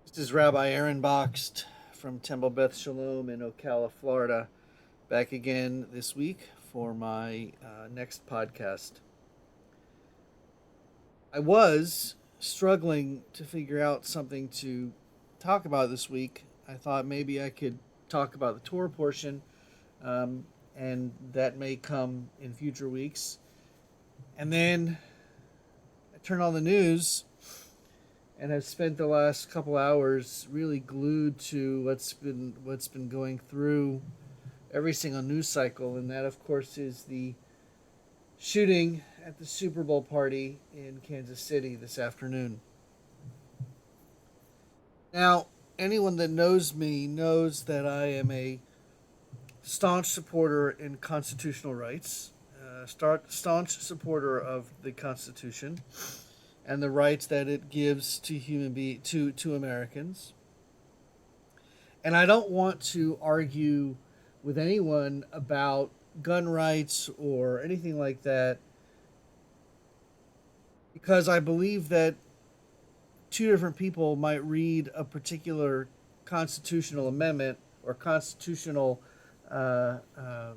This is Rabbi Aaron Boxt from Temple Beth Shalom in Ocala, Florida, back again this week for my next podcast. I was struggling to figure out something to talk about this week. I thought maybe I could talk about the Torah portion, um, and that may come in future weeks. And then I turned on the news and have spent the last couple hours really glued to what's been going through every single news cycle, and that of course is the shooting at the Super Bowl party in Kansas City this afternoon. Now, anyone that knows me knows that I am a staunch supporter in constitutional rights, staunch supporter of the Constitution and the rights that it gives to to Americans. And I don't want to argue with anyone about gun rights or anything like that because I believe that two different people might read a particular constitutional amendment or constitutional uh, uh,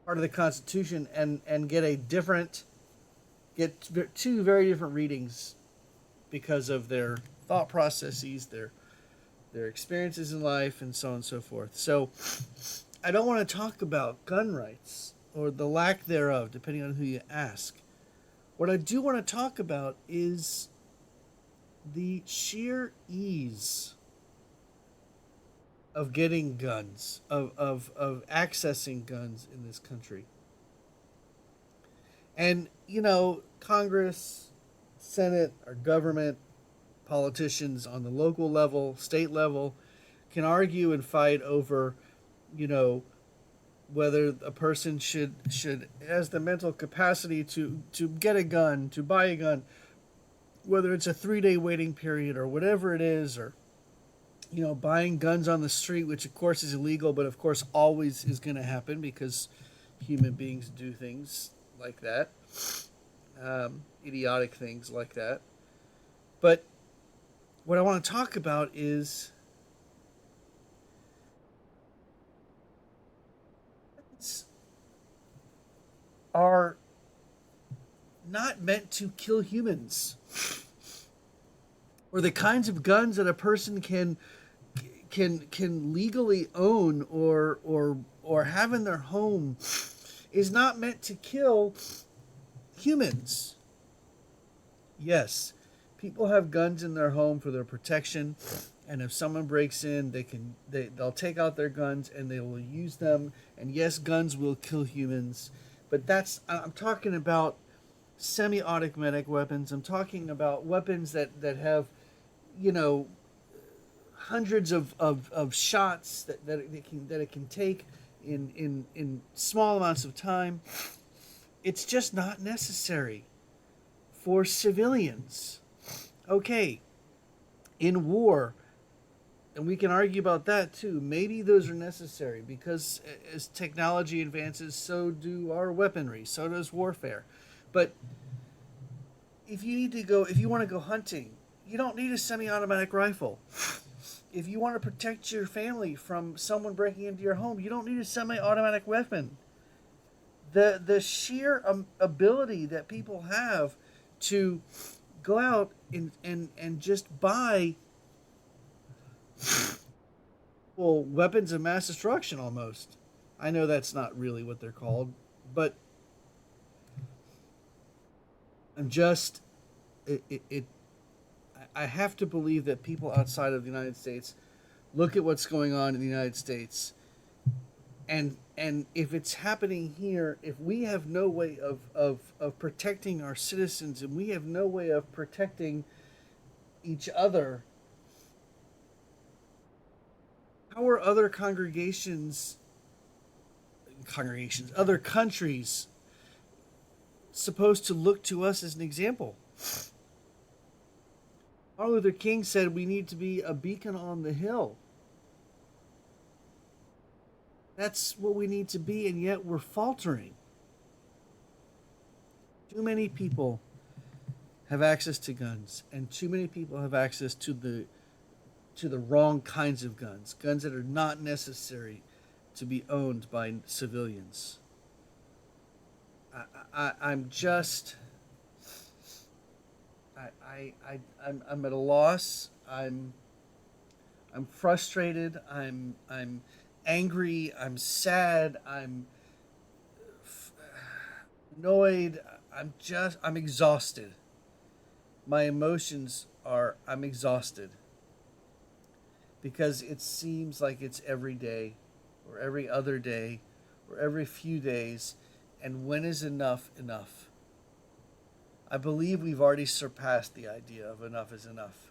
part of the Constitution and get two very different readings because of their thought processes, their experiences in life, and so on and so forth. So I don't want to talk about gun rights or the lack thereof, depending on who you ask. What I do want to talk about is the sheer ease of getting guns, of accessing guns in this country. And, Congress, Senate, our government, politicians on the local level, state level, can argue and fight over, you know, whether a person should has the mental capacity to get a gun, to buy a gun, whether it's a 3 day waiting period or whatever it is, or buying guns on the street, which of course is illegal, but of course always is going to happen because human beings do things like that, idiotic things like that. But what I want to talk about is are not meant to kill humans, or the kinds of guns that a person can legally own or have in their home is not meant to kill humans. Yes, people have guns in their home for their protection, and if someone breaks in, they'll take out their guns and they will use them. And yes, guns will kill humans, but I'm talking about semi-automatic weapons. I'm talking about weapons that have, you know, hundreds of shots that it can take in small amounts of time. It's just not necessary for civilians. Okay, in war, and we can argue about that too. Maybe those are necessary because as technology advances, so do our weaponry, so does warfare. But if you want to go hunting, you don't need a semi-automatic rifle. If you want to protect your family from someone breaking into your home, you don't need a semi-automatic weapon. The sheer ability that people have to go out and just buy, well, weapons of mass destruction almost. I know that's not really what they're called, but I'm just it I have to believe that people outside of the United States look at what's going on in the United States, and if it's happening here, if we have no way of protecting our citizens, and we have no way of protecting each other, how are other other countries supposed to look to us as an example? Martin Luther King said we need to be a beacon on the hill. That's what we need to be, and yet we're faltering. Too many people have access to guns, and too many people have access to the wrong kinds of guns, guns that are not necessary to be owned by civilians. I'm just I'm at a loss. I'm frustrated. I'm angry. I'm sad. I'm annoyed. I'm exhausted. My emotions are I'm exhausted because it seems like it's every day or every other day or every few days, and when is enough enough? I believe we've already surpassed the idea of enough is enough.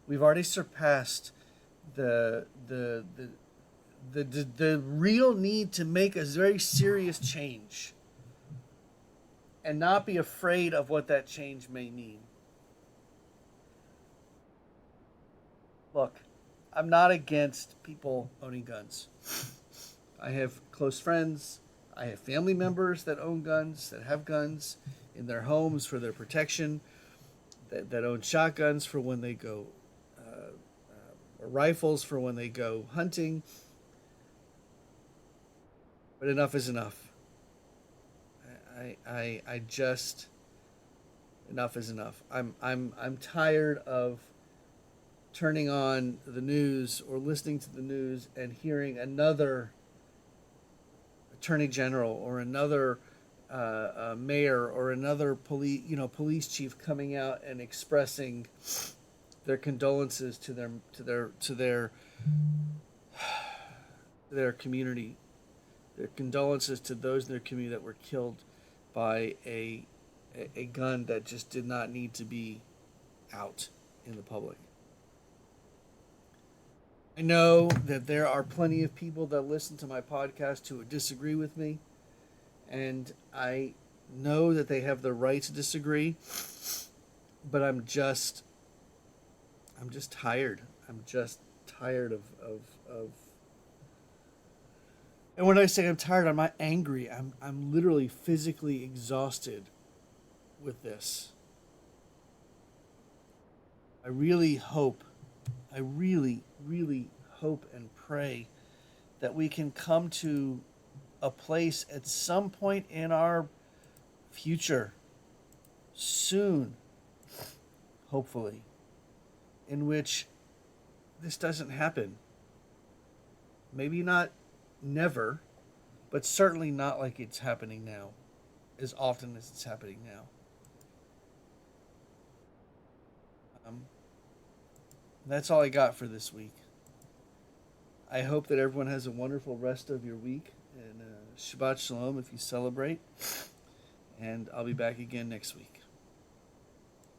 We've already surpassed the the the the real need to make a very serious change and not be afraid of what that change may mean. Look, I'm not against people owning guns. I have close friends. I have family members that own guns, that have guns in their homes for their protection, that own shotguns for when they go, or rifles for when they go hunting. But enough is enough. I just enough is enough. I'm tired of turning on the news or listening to the news and hearing another attorney general or another mayor or another police chief coming out and expressing their condolences to their community, their condolences to those in their community that were killed by a gun that just did not need to be out in the public. I know that there are plenty of people that listen to my podcast who would disagree with me, and I know that they have the right to disagree, but I'm just tired. I'm just tired of and when I say I'm tired, I'm not angry. I'm literally physically exhausted with this. I really hope, I really hope and pray that we can come to a place at some point in our future, soon, hopefully, in which this doesn't happen. Maybe not never, but certainly not like it's happening now, as often as it's happening now. Um, that's all I got for this week. I hope that everyone has a wonderful rest of your week and Shabbat Shalom if you celebrate. And I'll be back again next week.